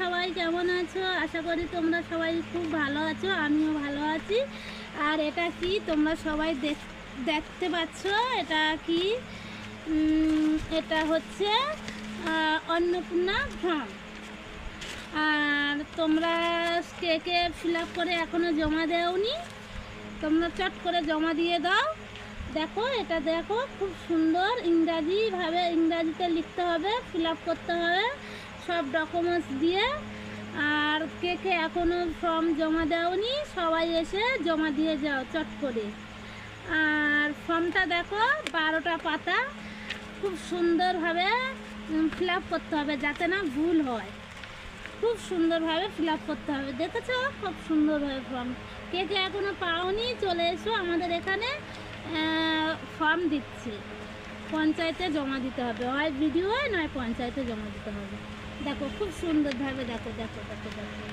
সবাই কেমন আছো? আশা করি তোমরা সবাই খুব ভালো আছো, আমিও ভালো আছি। আর এটা কি তোমরা সবাই দেখতে পাচ্ছ? এটা কি? এটা হচ্ছে অন্নপূর্ণা ফর্ম। আর তোমরা কে কে ফিল আপ করে এখনও জমা দেওনি, তোমরা চট করে জমা দিয়ে দাও। দেখো, এটা দেখো, খুব সুন্দর ইংরাজিতে লিখতে হবে, ফিল আপ করতে হবে সব ডকুমেন্টস দিয়ে। আর কে কে এখনও ফর্ম জমা দেওনি, সবাই এসে জমা দিয়ে যাও চট করে। আর ফর্মটা দেখো, 12টা পাতা, খুব সুন্দরভাবে ফিল আপ করতে হবে যাতে না ভুল হয়। খুব সুন্দরভাবে ফিল আপ করতে হবে, দেখেছো? খুব সুন্দরভাবে ফর্ম। কে কে এখনও পাওনি, চলে এসো, আমাদের এখানে ফর্ম দিচ্ছে, পঞ্চায়েতে জমা দিতে হবে, হয় ভিডিও নয় পঞ্চায়েতে জমা দিতে হবে। দেখো খুব সুন্দরভাবে, দেখো দেখো দেখো দেখো